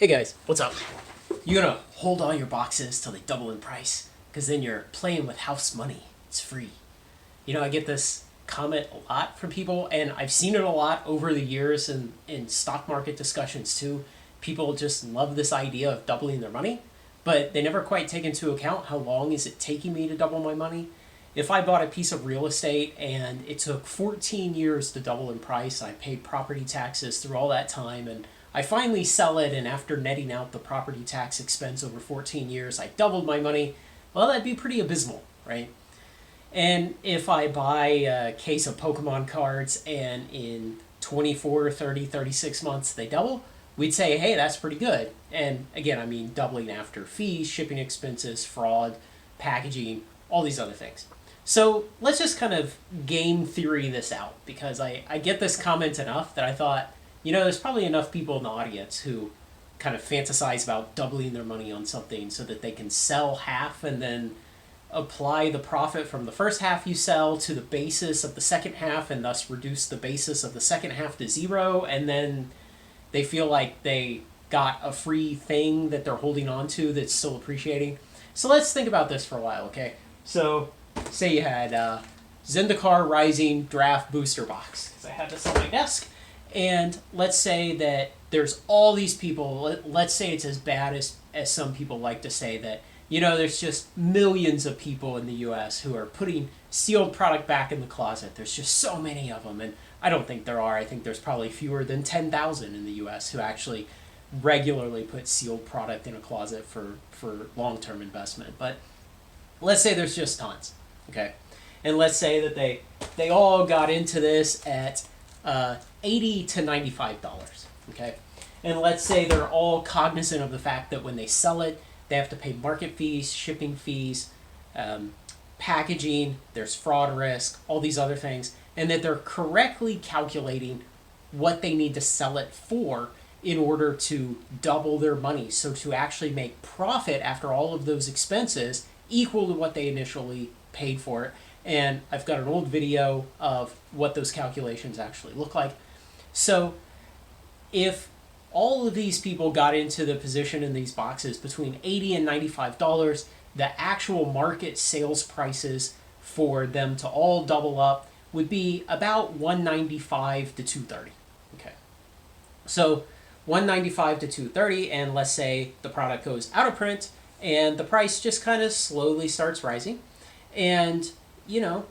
Hey guys, what's up? You gonna hold all your boxes till they double in price? Because then you're playing with house money. It's free. I get this comment a lot from people, and I've seen it a lot over the years in stock market discussions too. People just love this idea of doubling their money, but they never quite take into account how long is it taking me to double my money. If I bought a piece of real estate and it took 14 years to double in price, I paid property taxes through all that time, and I finally sell it, and after netting out the property tax expense over 14 years, I doubled my money, well, that'd be pretty abysmal, right? And if I buy a case of Pokemon cards and in 24, 30, 36 months they double, we'd say, hey, that's pretty good. And again, I mean doubling after fees, shipping expenses, fraud, packaging, all these other things. So let's just kind of game theory this out, because I get this comment enough that I thought, there's probably enough people in the audience who kind of fantasize about doubling their money on something so that they can sell half and then apply the profit from the first half you sell to the basis of the second half and thus reduce the basis of the second half to zero, and then they feel like they got a free thing that they're holding on to that's still appreciating. So let's think about this for a while, okay? So say you had Zendikar Rising Draft Booster Box, because I had this on my desk, and let's say that there's all these people. Let's say it's as bad as some people like to say, that there's just millions of people in the US who are putting sealed product back in the closet. There's just so many of them, and I don't think there are. I think there's probably fewer than 10,000 in the US who actually regularly put sealed product in a closet for long-term investment. But let's say there's just tons, okay? And let's say that they all got into this at $80 to $95, okay? And let's say they're all cognizant of the fact that when they sell it, they have to pay market fees, shipping fees, packaging, there's fraud risk, all these other things, and that they're correctly calculating what they need to sell it for in order to double their money. So to actually make profit after all of those expenses equal to what they initially paid for it. And I've got an old video of what those calculations actually look like. So if all of these people got into the position in these boxes between $80 and $95, the actual market sales prices for them to all double up would be about $195 to $230. Okay. So $195 to $230, and let's say the product goes out of print and the price just kind of slowly starts rising. And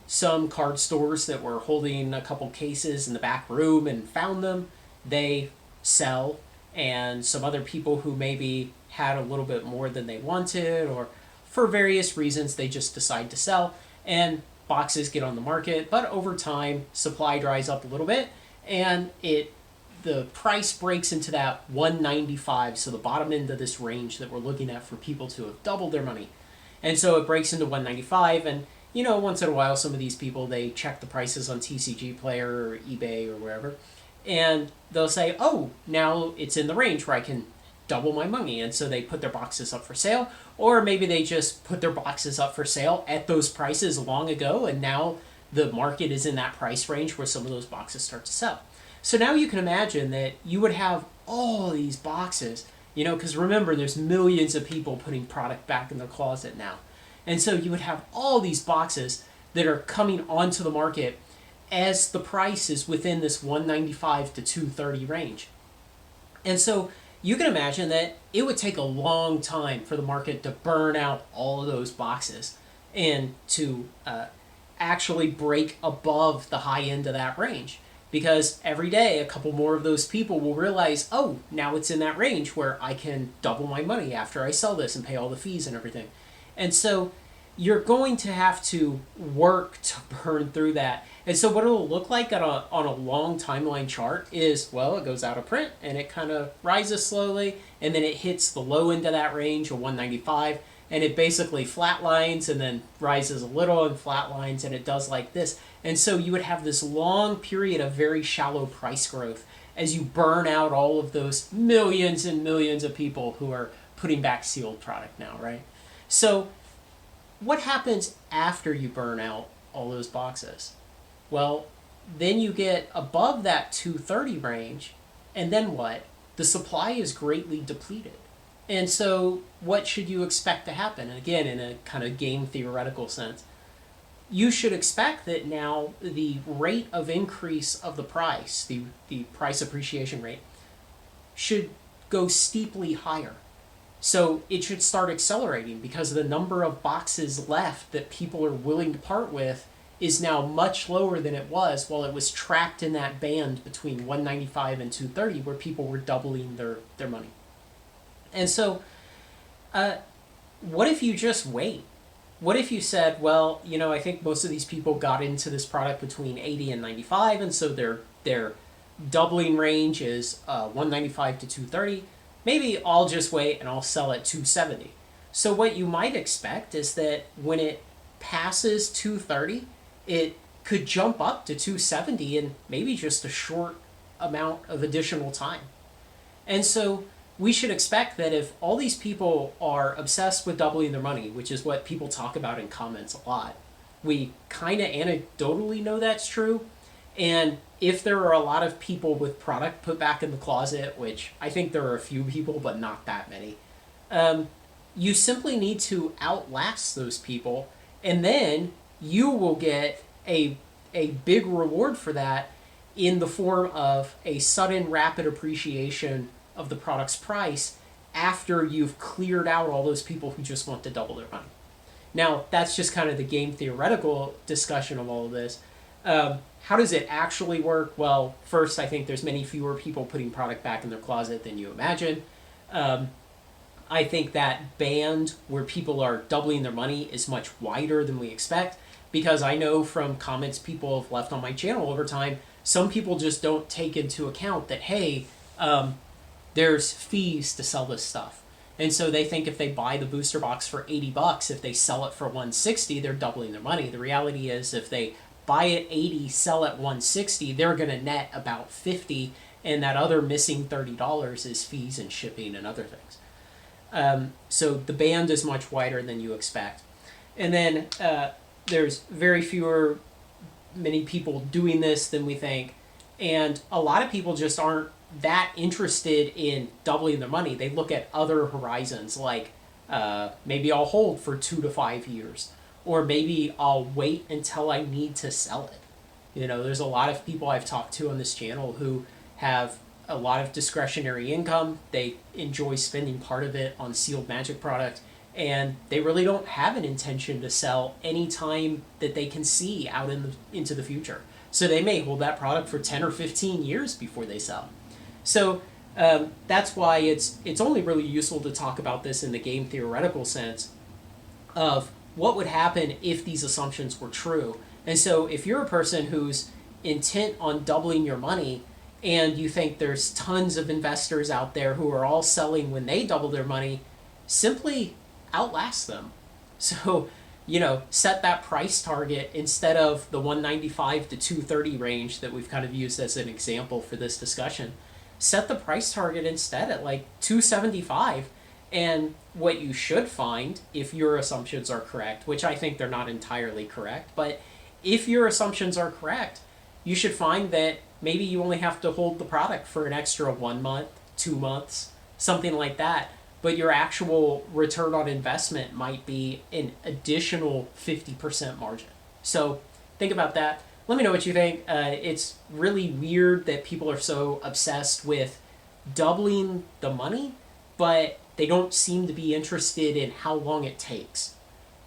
some card stores that were holding a couple cases in the back room and found them, they sell, and some other people who maybe had a little bit more than they wanted, or for various reasons they just decide to sell, and boxes get on the market. But over time, supply dries up a little bit, and the price breaks into that 195, so the bottom end of this range that we're looking at for people to have doubled their money. And so it breaks into 195, and once in a while, some of these people, they check the prices on TCG Player or eBay or wherever, and they'll say, oh, now it's in the range where I can double my money. And so they put their boxes up for sale, or maybe they just put their boxes up for sale at those prices long ago, and now the market is in that price range where some of those boxes start to sell. So now you can imagine that you would have all these boxes, because remember, there's millions of people putting product back in their closet now. And so you would have all these boxes that are coming onto the market as the price is within this 195 to 230 range. And so you can imagine that it would take a long time for the market to burn out all of those boxes and to actually break above the high end of that range. Because every day, a couple more of those people will realize, oh, now it's in that range where I can double my money after I sell this and pay all the fees and everything. And so you're going to have to work to burn through that. And so what it'll look like on a long timeline chart is, well, it goes out of print and it kind of rises slowly, and then it hits the low end of that range of 195, and it basically flatlines and then rises a little and flatlines, and it does like this. And so you would have this long period of very shallow price growth as you burn out all of those millions and millions of people who are putting back sealed product now, right? So what happens after you burn out all those boxes? Well, then you get above that 230 range, and then what? the supply is greatly depleted. And so, what should you expect to happen? And again, in a kind of game theoretical sense, you should expect that now the rate of increase of the price, the price appreciation rate, should go steeply higher. So it should start accelerating because the number of boxes left that people are willing to part with is now much lower than it was while it was trapped in that band between 195 and 230 where people were doubling their money. And so what if you just wait? What if you said, well, I think most of these people got into this product between 80 and 95, and so their doubling range is 195 to 230. Maybe I'll just wait and I'll sell at 270. So what you might expect is that when it passes 230, it could jump up to 270 in maybe just a short amount of additional time. And so we should expect that if all these people are obsessed with doubling their money, which is what people talk about in comments a lot, we kind of anecdotally know that's true. And if there are a lot of people with product put back in the closet, which I think there are a few people, but not that many, you simply need to outlast those people, and then you will get a big reward for that in the form of a sudden rapid appreciation of the product's price after you've cleared out all those people who just want to double their money. Now, that's just kind of the game theoretical discussion of all of this. How does it actually work? Well, first, I think there's many fewer people putting product back in their closet than you imagine. I think that band where people are doubling their money is much wider than we expect, because I know from comments people have left on my channel over time, some people just don't take into account that, hey, there's fees to sell this stuff. And so they think if they buy the booster box for $80, if they sell it for $160, they're doubling their money. The reality is if they buy at $80, sell at $160, they're going to net about $50, and that other missing $30 is fees and shipping and other things. So the band is much wider than you expect. And then there's many people doing this than we think. And a lot of people just aren't that interested in doubling their money. They look at other horizons, like maybe I'll hold for 2 to 5 years, or maybe I'll wait until I need to sell it. There's a lot of people I've talked to on this channel who have a lot of discretionary income. They enjoy spending part of it on sealed magic product, and they really don't have an intention to sell any time that they can see out into the future. So they may hold that product for 10 or 15 years before they sell. So that's why it's only really useful to talk about this in the game theoretical sense of what would happen if these assumptions were true. And so if you're a person who's intent on doubling your money and you think there's tons of investors out there who are all selling when they double their money, simply outlast them. So, set that price target instead of the 195 to 230 range that we've kind of used as an example for this discussion. Set the price target instead at like 275. And what you should find, if your assumptions are correct, which I think they're not entirely correct, but if your assumptions are correct, you should find that maybe you only have to hold the product for an extra 1 month, 2 months, something like that. But your actual return on investment might be an additional 50% margin. So think about that. Let me know what you think. It's really weird that people are so obsessed with doubling the money, but they don't seem to be interested in how long it takes.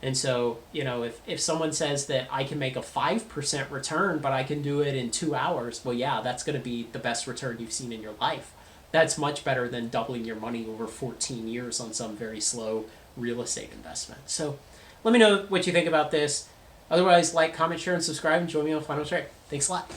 And so, if someone says that I can make a 5% return, but I can do it in 2 hours, well, yeah, that's going to be the best return you've seen in your life. That's much better than doubling your money over 14 years on some very slow real estate investment. So let me know what you think about this. Otherwise, like, comment, share, and subscribe, and join me on Final Trade. Thanks a lot.